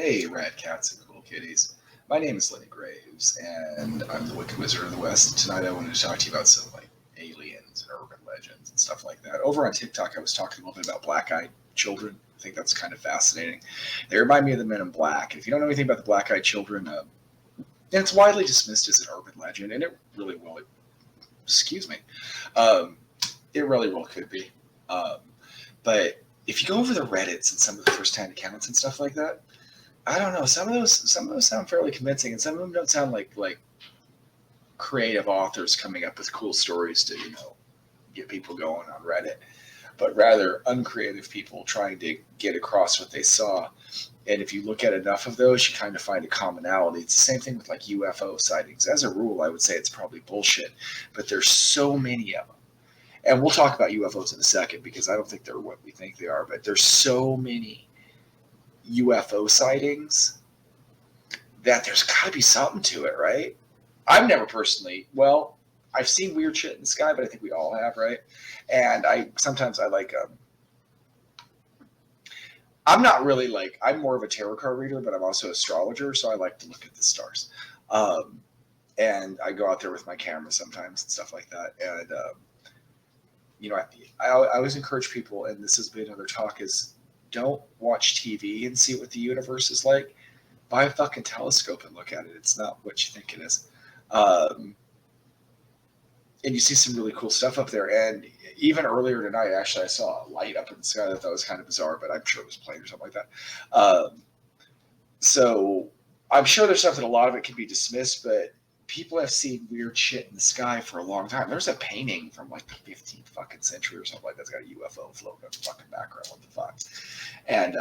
Hey, rat cats and cool kitties. My name is Lenny Graves, and I'm the Wicked Wizard of the West. Tonight, I wanted to talk to you about some aliens and urban legends and stuff like that. Over on TikTok, I was talking a little bit about black-eyed children. I think that's kind of fascinating. They remind me of the Men in Black. If you don't know anything about the black-eyed children, it's widely dismissed as an urban legend, and it really will. Excuse me. Um, it really well could be. Um, but if you go over the Reddits and some of the first-hand accounts and stuff like that, I don't know. Some of those sound fairly convincing, and some of them don't sound like creative authors coming up with cool stories to get people going on Reddit, but rather uncreative people trying to get across what they saw. And if you look at enough of those, you kind of find a commonality. It's the same thing with like UFO sightings. As a rule, I would say it's probably bullshit, but there's so many of them. And we'll talk about UFOs in a second because I don't think they're what we think they are, but there's so many UFO sightings that there's got to be something to it, right? I've never personally, well, I've seen weird shit in the sky, but I think we all have, right? And I like, I'm not really like, I'm more of a tarot card reader, but I'm also an astrologer, so I like to look at the stars. Um, and I go out there with my camera sometimes and stuff like that. And, I always encourage people, and this has been another talk, is don't watch TV and see what the universe is like. Buy a fucking telescope and look at it. It's not what you think it is. Um, and you see some really cool stuff up there. And even earlier tonight, actually, I saw a light up in the sky that I thought was kind of bizarre, but I'm sure it was a plane or something like that. So I'm sure there's something, a lot of it can be dismissed, but people have seen weird shit in the sky for a long time. There's a painting from like the 15th fucking century or something like that. That's got a UFO floating in the fucking background. What the fuck? And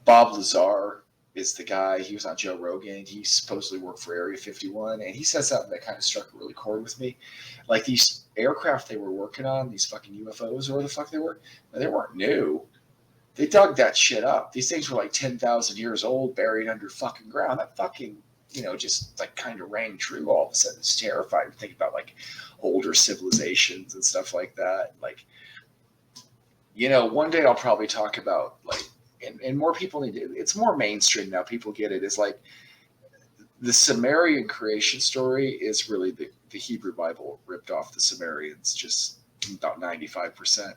Bob Lazar is the guy. He was on Joe Rogan. He supposedly worked for Area 51, and he said something that kind of struck a really chord with me. Like these aircraft they were working on, these fucking UFOs, or where the fuck they were, they weren't new. They dug that shit up. These things were like 10,000 years old, buried under fucking ground. That fucking, just like kind of rang true all of a sudden. It's terrifying to think about like older civilizations and stuff like that. Like, one day I'll probably talk about like, and more people need to, it's more mainstream now. People get it. It's like the Sumerian creation story is really the Hebrew Bible ripped off the Sumerians, just about 95%.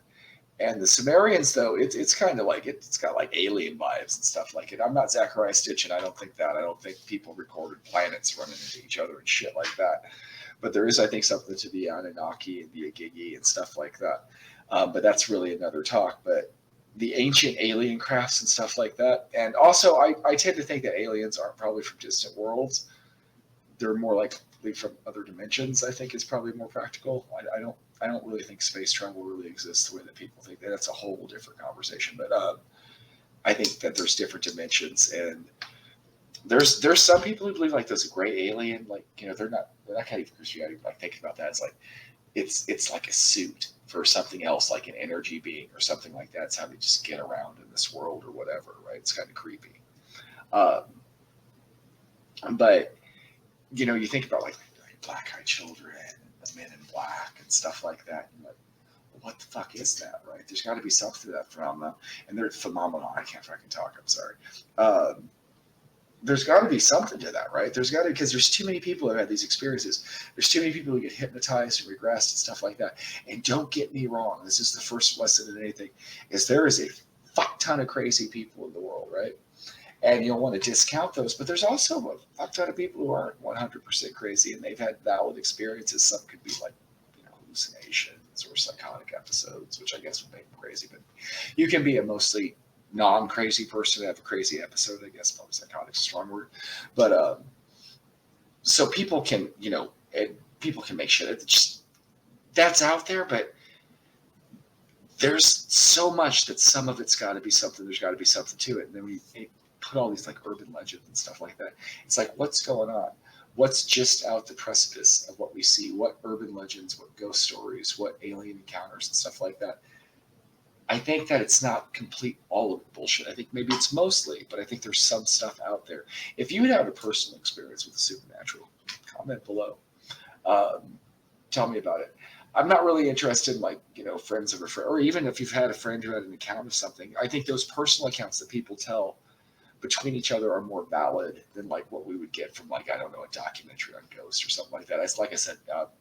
And the Sumerians, though, it's kind of like, it's got like alien vibes and stuff like it. I'm not Zachariah Stitch, and I don't think that. I don't think people recorded planets running into each other and shit like that. But there is, I think, something to the Anunnaki and the Agigi and stuff like that. But that's really another talk. But the ancient alien crafts and stuff like that. And also, I tend to think that aliens aren't probably from distant worlds. They're more likely from other dimensions, I think is probably more practical. I don't really think space travel really exists the way that people think. That's a whole different conversation. But I think that there's different dimensions, and there's some people who believe like there's a gray alien, like they're not kind of Christianity, like thinking about that. It's like it's like a suit for something else, like an energy being or something like that. It's how they just get around in this world or whatever, right? It's kind of creepy. Um, but you think about like black-eyed children and the Men in Black and stuff like that. And like, what the fuck is that, right? There's got to be something to that phenomenon. And they're phenomenon. I can't fucking talk. I'm sorry. There's got to be something to that, right? There's got to, because there's too many people who have had these experiences. There's too many people who get hypnotized and regressed and stuff like that. And don't get me wrong. This is the first lesson in anything, is there is a fuck ton of crazy people in the world, right? And you'll want to discount those, but there's also a fuck ton of people who aren't 100% crazy, and they've had valid experiences. Some could be like, hallucinations or psychotic episodes, which I guess would make them crazy. But you can be a mostly non-crazy person and have a crazy episode. I guess probably psychotic is a strong word, but so people can, and people can make shit. Just that's out there, but there's so much that some of it's got to be something. There's got to be something to it, and then we put all these like urban legends and stuff like that. It's like, what's going on? What's just out the precipice of what we see? What urban legends, what ghost stories, what alien encounters and stuff like that? I think that it's not complete all of the bullshit. I think maybe it's mostly, but I think there's some stuff out there. If you had a personal experience with the supernatural, comment below. Tell me about it. I'm not really interested in like, friends of a friend, or even if you've had a friend who had an account of something. I think those personal accounts that people tell between each other are more valid than like what we would get from like, I don't know, a documentary on ghosts or something like that. Like I said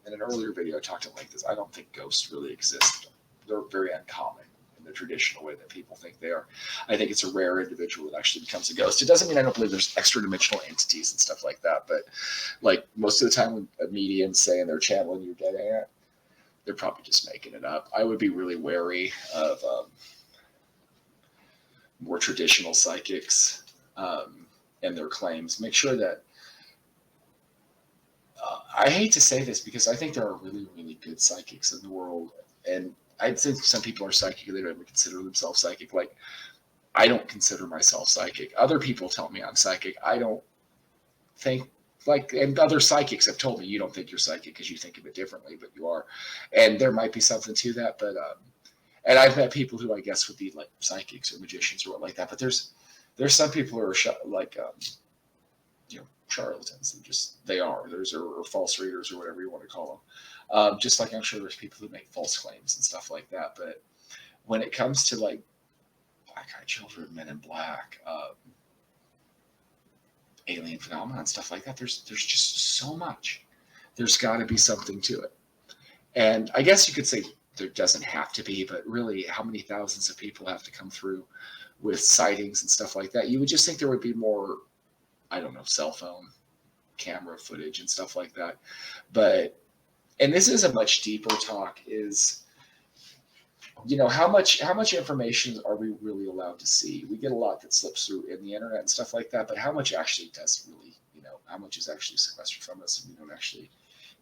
in an earlier video, I talked about like this. I don't think ghosts really exist. They're very uncommon in the traditional way that people think they are. I think it's a rare individual that actually becomes a ghost. It doesn't mean I don't believe there's extra dimensional entities and stuff like that, but like most of the time when a medium's saying they're channeling your dead aunt, they're probably just making it up. I would be really wary of more traditional psychics and their claims. Make sure that I hate to say this because I think there are really, really good psychics in the world, and I think some people are psychic and they don't even consider themselves psychic. Like, I don't consider myself psychic. Other people tell me I'm psychic. I don't think like, and other psychics have told me you don't think you're psychic because you think of it differently, but you are. And there might be something to that, but and I've met people who I guess would be like psychics or magicians or what like that. But there's some people who are like charlatans. And just they are. There's or false readers or whatever you want to call them. Just like I'm sure there's people who make false claims and stuff like that. But when it comes to like black-eyed children, Men in Black, alien phenomena and stuff like that, there's just so much. There's got to be something to it. And I guess you could say there doesn't have to be, but really, how many thousands of people have to come through with sightings and stuff like that? You would just think there would be more, I don't know, cell phone camera footage and stuff like that. But, and this is a much deeper talk, is, you know, how much information are we really allowed to see? We get a lot that slips through in the internet and stuff like that, but how much actually does really, you know, how much is actually sequestered from us and we don't actually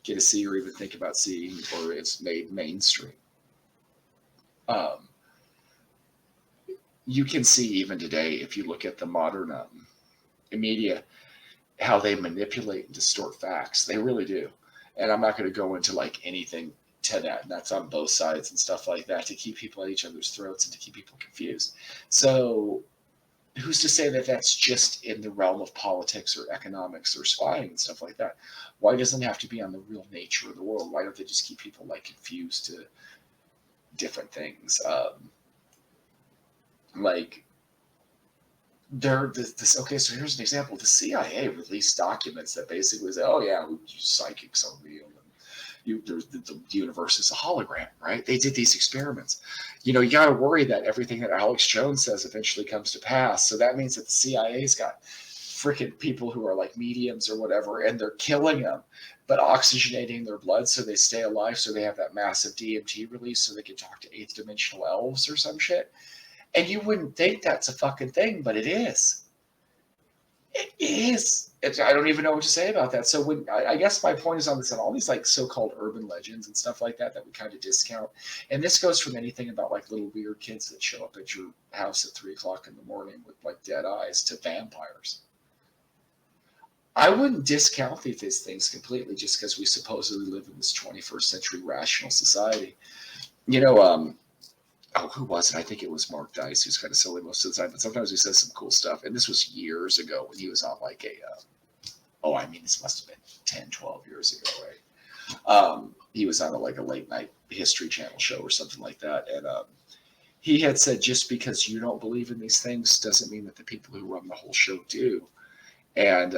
get to see or even think about seeing, or it's made mainstream? You can see even today, if you look at the modern media, how they manipulate and distort facts. They really do. And I'm not going to go into like anything to that, and that's on both sides and stuff like that, to keep people at each other's throats and to keep people confused. So who's to say that that's just in the realm of politics or economics or spying and stuff like that? Why doesn't it have to be on the real nature of the world? Why don't they just keep people like confused to different things? Like this. Okay, so here's an example. The CIA released documents that basically say, "Oh yeah, we use psychics on real, and the universe is a hologram." Right? They did these experiments. You know, you got to worry that everything that Alex Jones says eventually comes to pass. So that means that the CIA's got freaking people who are like mediums or whatever, and they're killing them, but oxygenating their blood so they stay alive, so they have that massive DMT release so they can talk to eighth dimensional elves or some shit. And you wouldn't think that's a fucking thing, but it is. It is. I don't even know what to say about that. So when I guess my point is on this, on all these like so-called urban legends and stuff like that we kind of discount. And this goes from anything about like little weird kids that show up at your house at 3 o'clock in the morning with like dead eyes to vampires. I wouldn't discount these things completely just because we supposedly live in this 21st century rational society. You know, who was it? I think it was Mark Dice, who's kind of silly most of the time, but sometimes he says some cool stuff. And this was years ago when he was on like this must have been 10, 12 years ago, right? He was on like a late night History Channel show or something like that. And he had said, just because you don't believe in these things doesn't mean that the people who run the whole show do. And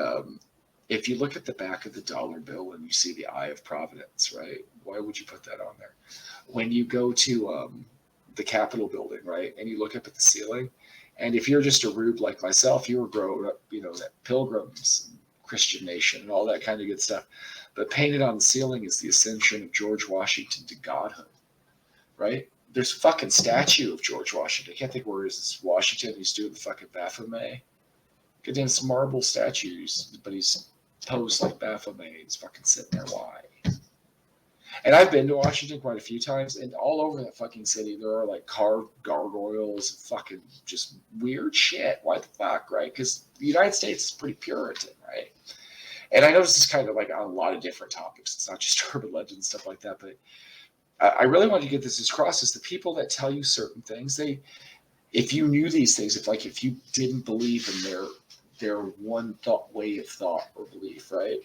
if you look at the back of the dollar bill and you see the Eye of Providence, right? Why would you put that on there? When you go to the Capitol building, right, and you look up at the ceiling, and if you're just a rube like myself, you were growing up, you know, that Pilgrims, and Christian Nation, and all that kind of good stuff. But painted on the ceiling is the ascension of George Washington to godhood, right? There's a fucking statue of George Washington. I can't think where is Washington. He's doing the fucking Baphomet. Getting some marble statues, but he's posed like Baphomet. He's fucking sitting there. Why? And I've been to Washington quite a few times, and all over that fucking city, there are like carved gargoyles and fucking just weird shit. Why the fuck, right? Because the United States is pretty Puritan, right? And I know this is kind of like on a lot of different topics. It's not just urban legends and stuff like that, but I really wanted to get this across: is the people that tell you certain things, if you knew these things, if you didn't believe in their one way of thought or belief, right?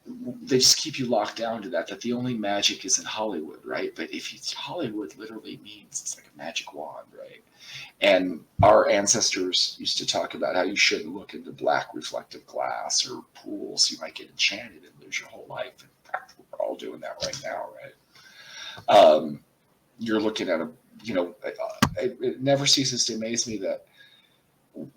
they just keep you locked down to that the only magic is in Hollywood, right? But if you, Hollywood literally means it's like a magic wand, right? And our ancestors used to talk about how you shouldn't look into black reflective glass or pools. You might get enchanted and lose your whole life. In fact, we're all doing that right now, right? You're looking at it never ceases to amaze me that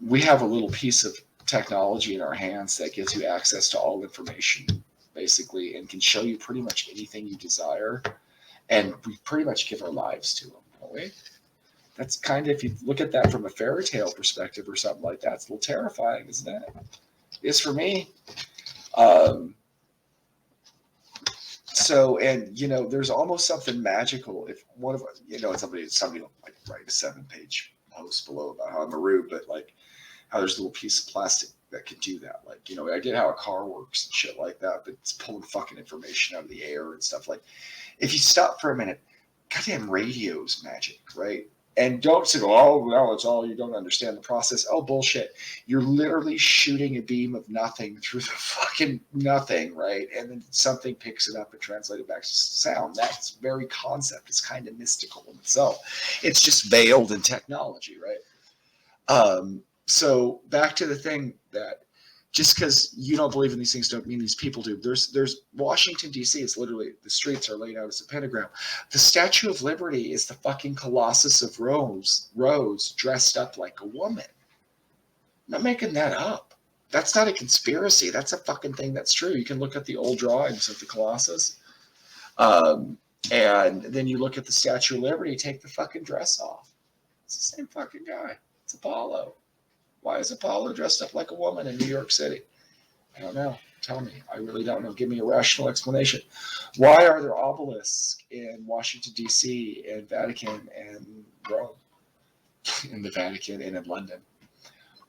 we have a little piece of technology in our hands that gives you access to all information, basically, and can show you pretty much anything you desire. And we pretty much give our lives to them, don't we? That's kind of, if you look at that from a fairy tale perspective or something like that, it's a little terrifying, isn't it? It is for me. So, and there's almost something magical if one of somebody will like write a 7-page post below about how I'm a rube, but like how there's a little piece of plastic that can do that. Like, I get how a car works and shit like that, but it's pulling fucking information out of the air and stuff. Like, if you stop for a minute, goddamn radio's magic, right? And don't say, oh, no, it's all, you don't understand the process. Oh, bullshit. You're literally shooting a beam of nothing through the fucking nothing, right? And then something picks it up and translates it back to sound. That's very concept. It's kind of mystical in itself. It's just veiled in technology, right? So back to the thing that just because you don't believe in these things don't mean these people do. There's Washington, D.C. is literally, the streets are laid out as a pentagram. The Statue of Liberty is the fucking Colossus of Rhodes dressed up like a woman. I'm not making that up. That's not a conspiracy. That's a fucking thing that's true. You can look at the old drawings of the Colossus. And then you look at the Statue of Liberty, take the fucking dress off. It's the same fucking guy. It's Apollo. Why is Apollo dressed up like a woman in New York City? I don't know. Tell me. I really don't know. Give me a rational explanation. Why are there obelisks in Washington, D.C., and Vatican and Rome, in the Vatican and in London?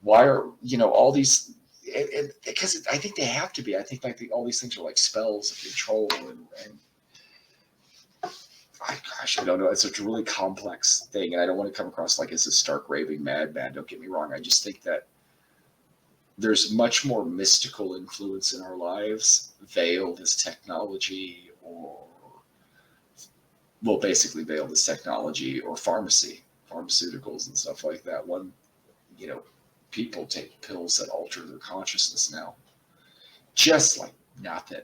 Why are, all these, because I think they have to be. I think all these things are like spells of control and I don't know. It's a really complex thing, and I don't want to come across like as a stark raving madman. Don't get me wrong. I just think that there's much more mystical influence in our lives, veiled as technology, basically veiled as technology or pharmaceuticals and stuff like that. People take pills that alter their consciousness now, just like nothing.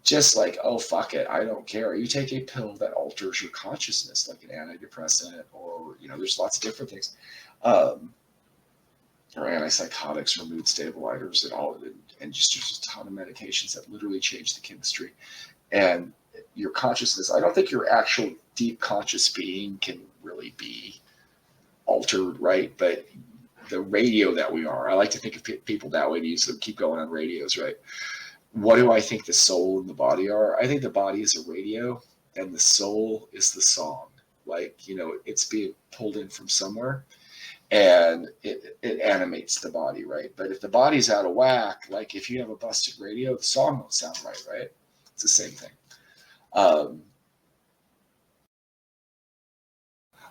Just like, oh, fuck it, I don't care. You take a pill that alters your consciousness, like an antidepressant, or, there's lots of different things. Or antipsychotics or mood stabilizers and just there's a ton of medications that literally change the chemistry. And your consciousness, I don't think your actual deep conscious being can really be altered, right? But the radio that we are, I like to think of people that way, to use them, keep going on radios, right? What do I think the soul and the body are? I think the body is a radio and the soul is the song. Like, it's being pulled in from somewhere and it animates the body, right? But if the body's out of whack, like if you have a busted radio, the song won't sound right? It's the same thing.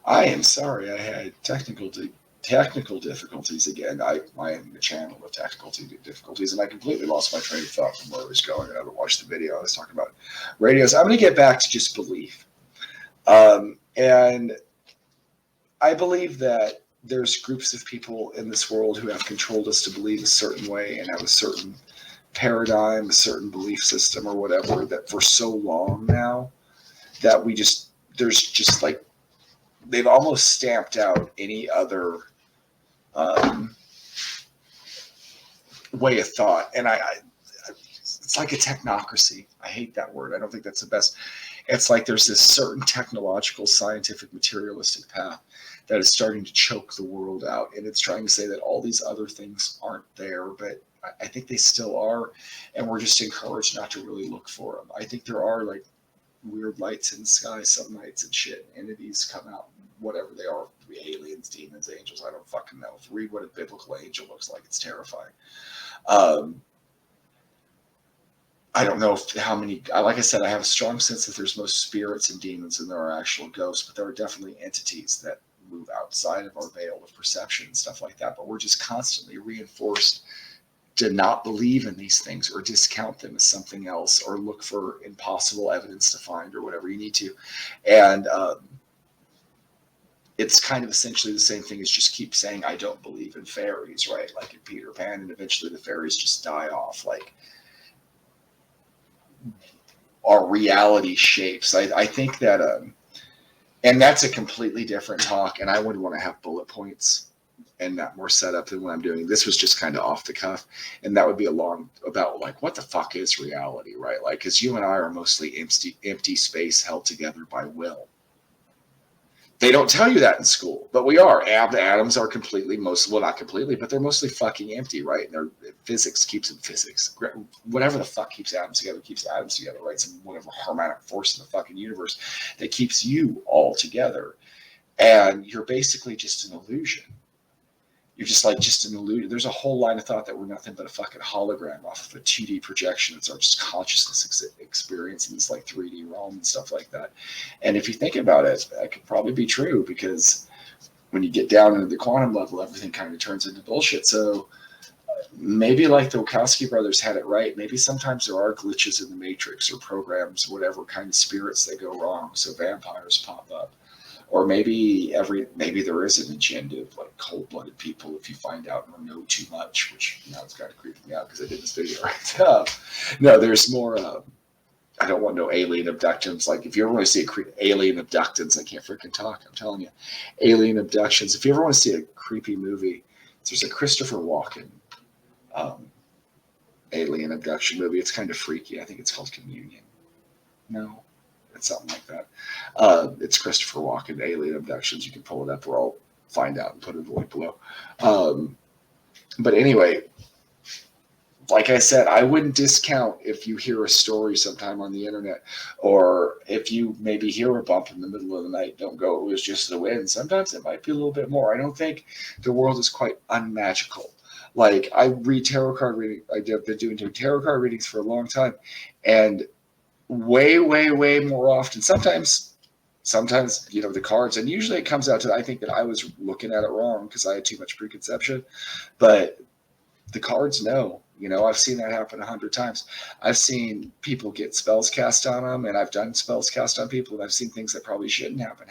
I am sorry I had technical difficulties again. I am the channel of technical difficulties, and I completely lost my train of thought from where I was going. And I haven't watched the video. I was talking about radios. I'm going to get back to just belief. And I believe that there's groups of people in this world who have controlled us to believe a certain way and have a certain paradigm, a certain belief system or whatever, that for so long now that there's just like, they've almost stamped out any other way of thought. And it's like a technocracy. I hate that word. I don't think that's the best. It's like there's this certain technological, scientific, materialistic path that is starting to choke the world out. And it's trying to say that all these other things aren't there, but I think they still are. And we're just encouraged not to really look for them. I think there are like weird lights in the sky some nights and shit. Entities come out, whatever they are, aliens, demons, angels, I don't fucking know. Read what a biblical angel looks like. It's terrifying. I don't know how many, like I said, I have a strong sense that there's most spirits and demons than there are actual ghosts, but there are definitely entities that move outside of our veil of perception and stuff like that. But we're just constantly reinforced to not believe in these things or discount them as something else or look for impossible evidence to find or whatever you need to. And it's kind of essentially the same thing as just keep saying, I don't believe in fairies, right? Like in Peter Pan, and eventually the fairies just die off. Like our reality shapes. I think that, and that's a completely different talk. And I would want to have bullet points and not more set up than what I'm doing. This was just kind of off the cuff. And that would be a long about like, what the fuck is reality, right? Like, cause you and I are mostly empty space held together by will. They don't tell you that in school, but we are. The atoms are completely, well, not completely, but they're mostly fucking empty, right? And physics keeps them physics. Whatever the fuck keeps atoms together, right? Some whatever harmonic force in the fucking universe that keeps you all together. And you're basically just an illusion. You're just an illusion. There's a whole line of thought that we're nothing but a fucking hologram off of a 2D projection. It's our just consciousness experience in this like 3D realm and stuff like that. And if you think about it, that could probably be true, because when you get down into the quantum level, everything kind of turns into bullshit. So maybe like the Wachowski brothers had it right. Maybe sometimes there are glitches in the matrix or programs, whatever kind of spirits that go wrong. So vampires pop up. Or maybe there is an agenda of like cold-blooded people if you find out or know too much, which now it's kind of creeping me out because I did this video right now. No, there's more. I don't want no alien abductions. Like if you ever want to see alien abductions, I can't freaking talk. I'm telling you, alien abductions. If you ever want to see a creepy movie, there's a Christopher Walken alien abduction movie. It's kind of freaky. I think it's called Communion. No. Something like that. It's Christopher Walken, Alien Abductions. You can pull it up, or I'll find out and put it in the link below. But anyway, like I said, I wouldn't discount if you hear a story sometime on the internet, or if you maybe hear a bump in the middle of the night, don't go, it was just the wind. Sometimes it might be a little bit more. I don't think the world is quite unmagical. Like I read tarot card reading. I've been doing tarot card readings for a long time, and way more often. Sometimes, the cards, and usually it comes out to, I think that I was looking at it wrong because I had too much preconception, but the cards know, I've seen that happen 100 times. I've seen people get spells cast on them, and I've done spells cast on people, and I've seen things that probably shouldn't happen.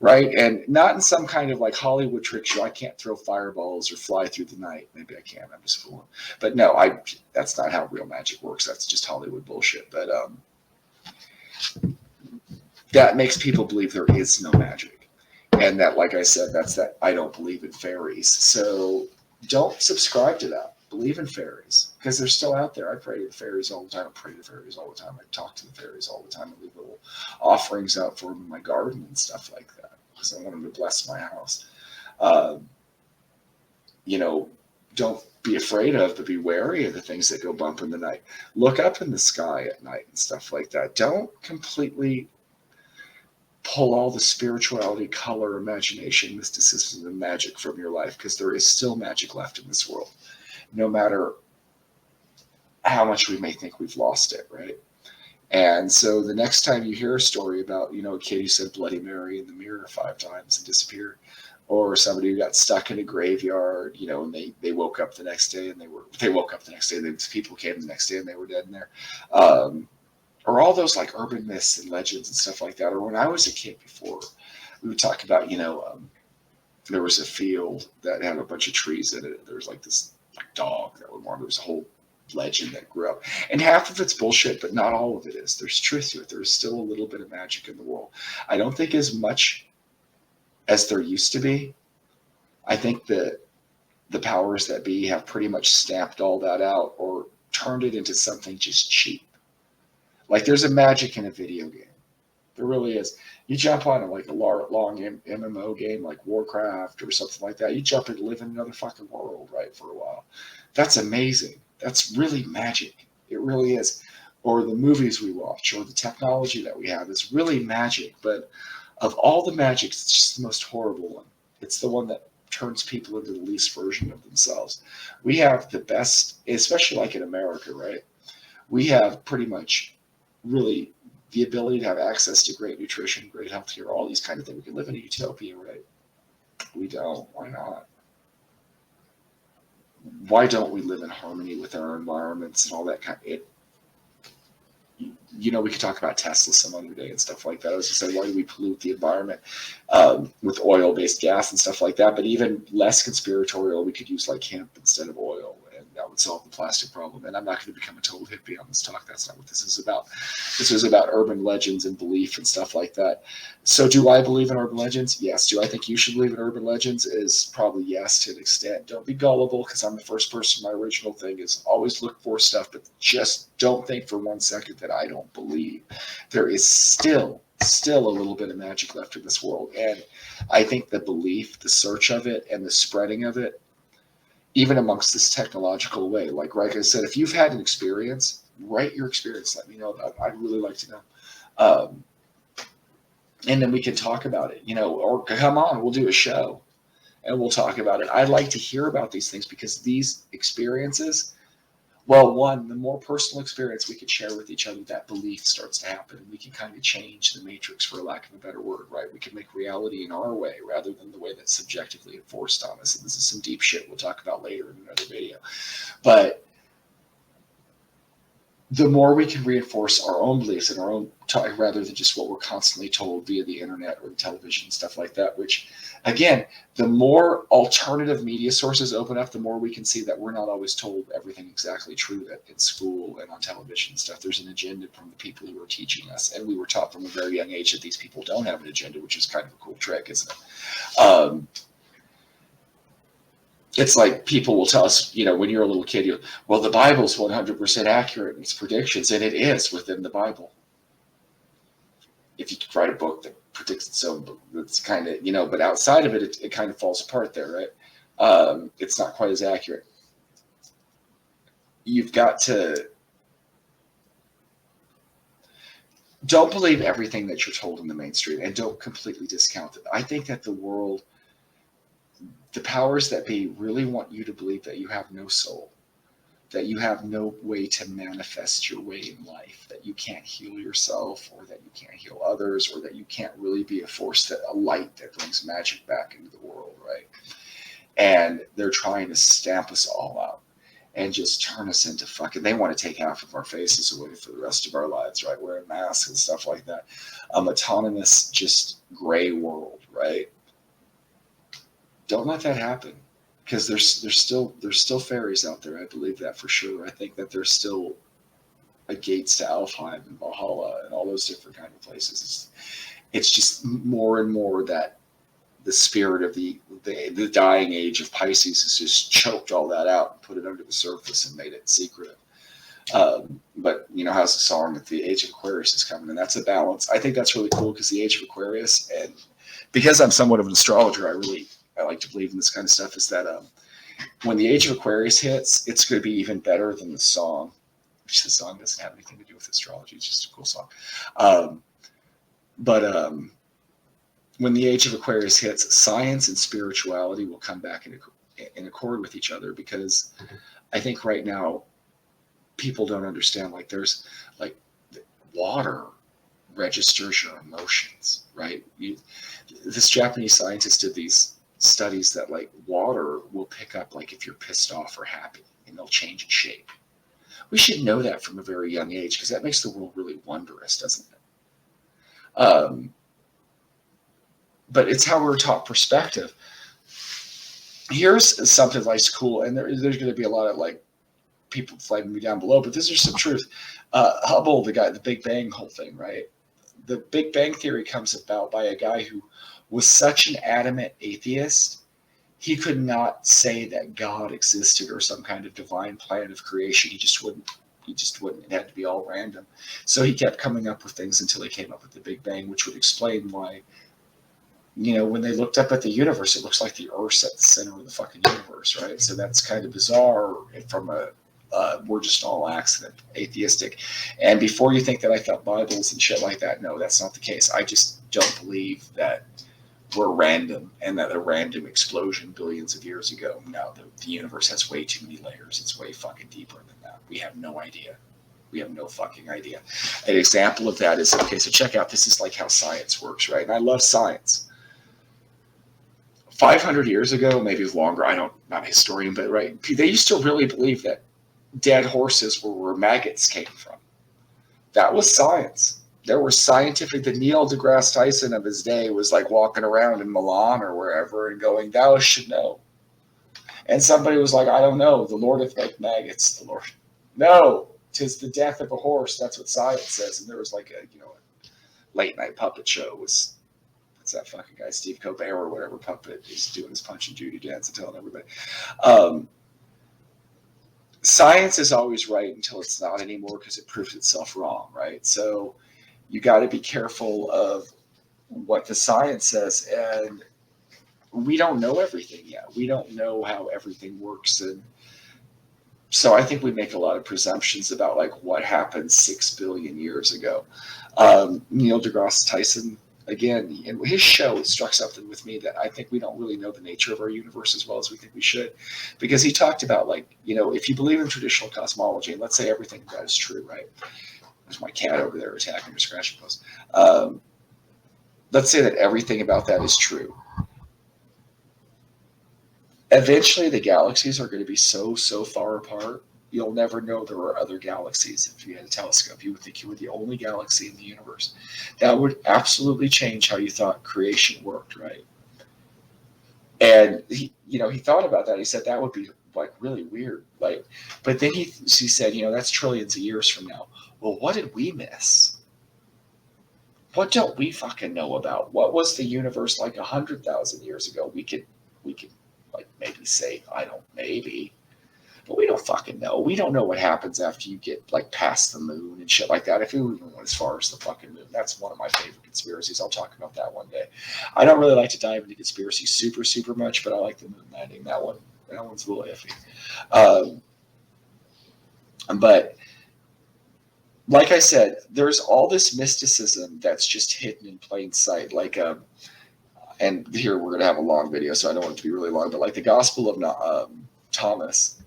Right? And not in some kind of like Hollywood trick show. I can't throw fireballs or fly through the night. Maybe I can. I'm just fooling. But no, that's not how real magic works. That's just Hollywood bullshit. But that makes people believe there is no magic. And that, like I said, that's that I don't believe in fairies. So don't subscribe to that. Believe in fairies, because they're still out there. I pray to the fairies all the time. I pray to the fairies all the time. I talk to the fairies all the time. I leave little offerings out for them in my garden and stuff like that, because I want them to bless my house. Don't be afraid of, but be wary of the things that go bump in the night. Look up in the sky at night and stuff like that. Don't completely pull all the spirituality, color, imagination, mysticism, and magic from your life, because there is still magic left in this world, no matter how much we may think we've lost it, right? And so the next time you hear a story about, a kid who said Bloody Mary in the mirror 5 times and disappeared, or somebody who got stuck in a graveyard, and they woke up the next day and people came the next day and they were dead in there. Or all those like urban myths and legends and stuff like that. Or when I was a kid before, we would talk about, there was a field that had a bunch of trees in it. There was like this dog that would wander. There was a whole legend that grew up. And half of it's bullshit, but not all of it is. There's truth to it. There's still a little bit of magic in the world. I don't think as much as there used to be. I think that the powers that be have pretty much stamped all that out or turned it into something just cheap. Like there's a magic in a video game. There really is. You jump on like a long MMO game like Warcraft or something like that. You jump and live in another fucking world, right, for a while. That's amazing. That's really magic. It really is. Or the movies we watch or the technology that we have is really magic. But of all the magic, it's just the most horrible one. It's the one that turns people into the least version of themselves. We have the best, especially like in America, right? We have pretty much really the ability to have access to great nutrition, great healthcare, all these kind of things. We can live in a utopia, right? We don't. Why not? why don't we live in harmony with our environments and all that kind of it? We could talk about Tesla some other day and stuff like that. I was just saying, why do we pollute the environment with oil-based gas and stuff like that? But even less conspiratorial, we could use like hemp instead of oil, and that would solve the plastic problem. And I'm not going to become a total hippie on this talk. That's not what this is about. This is about urban legends and belief and stuff like that. So do I believe in urban legends? Yes. Do I think you should believe in urban legends? Is probably yes to an extent. Don't be gullible, because I'm the first person. My original thing is always look for stuff, but just don't think for 1 second that I don't believe. There is still a little bit of magic left in this world. And I think the belief, the search of it, and the spreading of it, even amongst this technological way, like I said, if you've had an experience, write your experience. Let me know about it. I'd really like to know. And then we can talk about it, or come on, we'll do a show and we'll talk about it. I'd like to hear about these things, because these experiences, well, one, the more personal experience we can share with each other, that belief starts to happen, and we can kind of change the matrix, for lack of a better word, right? We can make reality in our way rather than the way that's subjectively enforced on us. And this is some deep shit we'll talk about later in another video. But the more we can reinforce our own beliefs and our own talk, rather than just what we're constantly told via the internet or the television and stuff like that, which, again, the more alternative media sources open up, the more we can see that we're not always told everything exactly true that in school and on television and stuff. There's an agenda from the people who are teaching us, and we were taught from a very young age that these people don't have an agenda, which is kind of a cool trick, isn't it? It's like people will tell us, when you're a little kid, well, the Bible's 100% accurate in its predictions, and it is within the Bible. If you could write a book that predicts it, so it's kind of, but outside of it, it kind of falls apart there, right? It's not quite as accurate. You've got to, don't believe everything that you're told in the mainstream, and don't completely discount it. I think that the world, the powers that be, really want you to believe that you have no soul, that you have no way to manifest your way in life, that you can't heal yourself, or that you can't heal others, or that you can't really be a light that brings magic back into the world, right? And they're trying to stamp us all out and just turn us into fucking, they want to take half of our faces away for the rest of our lives, right? Wearing masks and stuff like that. Autonomous, just gray world, right? Don't let that happen, because there's still fairies out there. I believe that for sure. I think that there's still a gates to Alfheim and Valhalla and all those different kind of places. It's just more and more that the spirit of the dying age of Pisces has just choked all that out and put it under the surface and made it secretive. But how's the song that the age of Aquarius is coming, and that's a balance. I think that's really cool, because the age of Aquarius, and because I'm somewhat of an astrologer, I like to believe in this kind of stuff, is that when the age of Aquarius hits, it's going to be even better than the song, which the song doesn't have anything to do with astrology. It's just a cool song. But when the age of Aquarius hits, science and spirituality will come back in accord with each other, because I think right now people don't understand, like, there's like water registers your emotions, right? This Japanese scientist did these studies that, like, water will pick up, like, if you're pissed off or happy, and they'll change its shape. We should know that from a very young age, because that makes the world really wondrous, doesn't it? But it's how we're taught perspective. Here's something that's cool, and there's going to be a lot of, like, people flagging me down below, but this is some truth. Hubble, the Big Bang whole thing, right? The Big Bang Theory comes about by a guy who was such an adamant atheist, he could not say that God existed or some kind of divine plan of creation. He just wouldn't. It had to be all random. So he kept coming up with things until he came up with the Big Bang, which would explain why, when they looked up at the universe, it looks like the Earth's at the center of the fucking universe, right? So that's kind of bizarre from we're just all accident, atheistic. And before you think that I thought Bibles and shit like that, no, that's not the case. I just don't believe that we're random and that a random explosion billions of years ago. No, the universe has way too many layers. It's way fucking deeper than that. We have no idea. We have no fucking idea. An example of that is, okay, so check out, this is like how science works, right? And I love science. 500 years ago, maybe longer, not a historian, but right, they used to really believe that dead horses were where maggots came from. That was science. There were the Neil deGrasse Tyson of his day was like walking around in Milan or wherever and going, thou should know. And somebody was like, I don't know, the Lord hath made maggots, the Lord. No, 'tis the death of a horse. That's what science says. And there was like a late night puppet show. What's that fucking guy, Steve Colbert or whatever puppet? He's doing his Punch and Judy dance and telling everybody. Science is always right until it's not anymore because it proves itself wrong, right? So you got to be careful of what the science says. And we don't know everything yet. We don't know how everything works. And so I think we make a lot of presumptions about like what happened 6 billion years ago. Neil deGrasse Tyson, again, in his show, it struck something with me that I think we don't really know the nature of our universe as well as we think we should. Because he talked about like, if you believe in traditional cosmology, and let's say everything that is true, right? There's my cat over there attacking or scratching post. Let's say that everything about that is true. Eventually, the galaxies are going to be so far apart, you'll never know there are other galaxies. If you had a telescope, you would think you were the only galaxy in the universe. That would absolutely change how you thought creation worked, right? And he thought about that. He said that would be like really weird. Like, but then he said, that's trillions of years from now. Well, what did we miss? What don't we fucking know about? What was the universe like 100,000 years ago? We could like maybe say, but we don't fucking know. We don't know what happens after you get like past the moon and shit like that. If you even went as far as the fucking moon, that's one of my favorite conspiracies. I'll talk about that one day. I don't really like to dive into conspiracy super much, but I like the moon landing. That one's a little iffy. But like I said, there's all this mysticism that's just hidden in plain sight. Like, and here we're going to have a long video, so I don't want it to be really long, but like the Gospel of Thomas,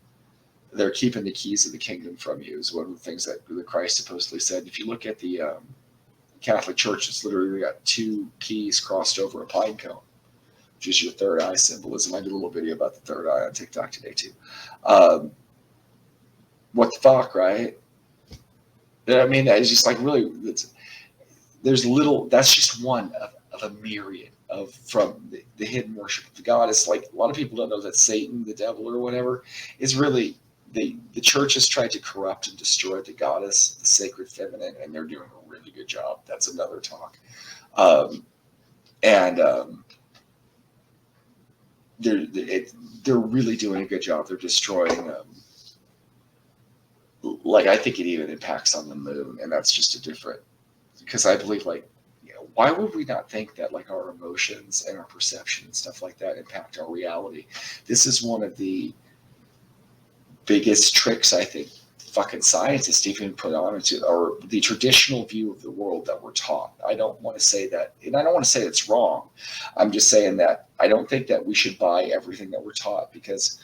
they're keeping the keys of the kingdom from you is one of the things that Christ supposedly said. If you look at the Catholic Church, it's literally got 2 keys crossed over a pine cone, which is your third eye symbolism. I did a little video about the third eye on TikTok today too. What the fuck, right? I mean, it's just like really, that's just one of a myriad from the hidden worship of the goddess. Like a lot of people don't know that Satan, the devil or whatever, is really, the church has tried to corrupt and destroy the goddess, the sacred feminine, and they're doing a really good job. That's another talk. They're really doing a good job. They're destroying like I think it even impacts on the moon, and that's just a different, because I believe like, why would we not think that like our emotions and our perception and stuff like that impact our reality? This is one of the biggest tricks I think fucking scientists even put on into, or the traditional view of the world that we're taught. I don't want to say that, and I don't want to say it's wrong. I'm just saying that I don't think that we should buy everything that we're taught, because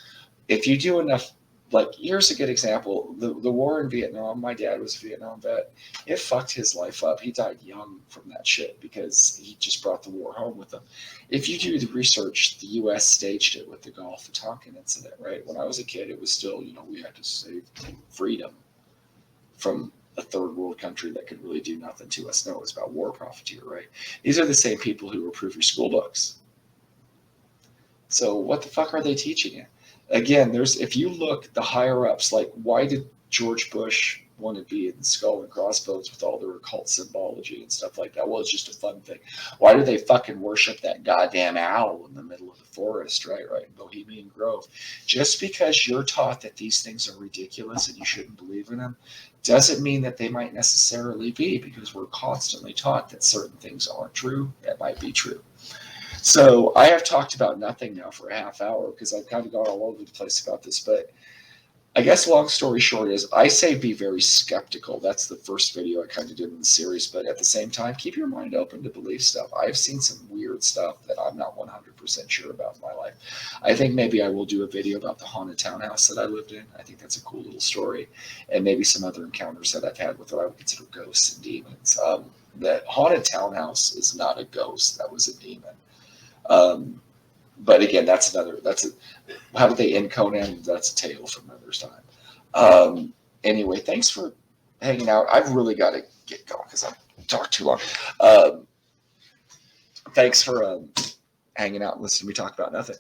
if you do enough, like here's a good example, the war in Vietnam. My dad was a Vietnam vet. It fucked his life up. He died young from that shit because he just brought the war home with him. If you do the research, the U.S. staged it with the Gulf of Tonkin incident, right? When I was a kid, it was still, we had to save freedom from a third world country that could really do nothing to us. No, it was about war profiteer, right? These are the same people who approve your school books. So what the fuck are they teaching you? Again, if you look the higher ups, like why did George Bush want to be in the skull and crossbones with all their occult symbology and stuff like that? Well, it's just a fun thing. Why do they fucking worship that goddamn owl in the middle of the forest, right in Bohemian Grove? Just because you're taught that these things are ridiculous and you shouldn't believe in them, doesn't mean that they might necessarily be, because we're constantly taught that certain things aren't true, that might be true. So I have talked about nothing now for a half hour because I've kind of gone all over the place about this. But I guess long story short is I say be very skeptical. That's the first video I kind of did in the series. But at the same time, keep your mind open to believe stuff. I've seen some weird stuff that I'm not 100% sure about in my life. I think maybe I will do a video about the haunted townhouse that I lived in. I think that's a cool little story. And maybe some other encounters that I've had with what I would consider ghosts and demons. That haunted townhouse is not a ghost. That was a demon. But again, how did they end Conan? That's a tale for another time. Anyway, thanks for hanging out. I've really got to get going because I've talked too long. Thanks for hanging out and listening to me talk about nothing.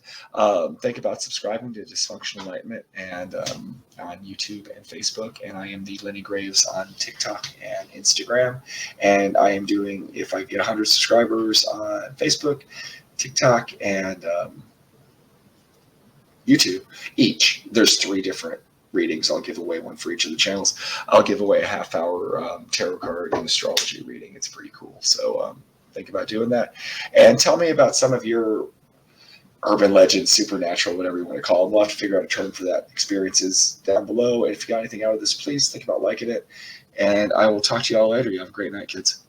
Think about subscribing to Dysfunctional Enlightenment and on YouTube and Facebook. And I am the Lenny Graves on TikTok and Instagram. And I am doing, if I get 100 subscribers on Facebook, TikTok, and YouTube each, there's 3 different readings. I'll give away one for each of the channels. I'll give away a half-hour tarot card and astrology reading. It's pretty cool. So think about doing that. And tell me about some of your urban legends, supernatural, whatever you want to call them. We'll have to figure out a term for that. Experiences down below. And if you got anything out of this, please think about liking it. And I will talk to you all later. You have a great night, kids.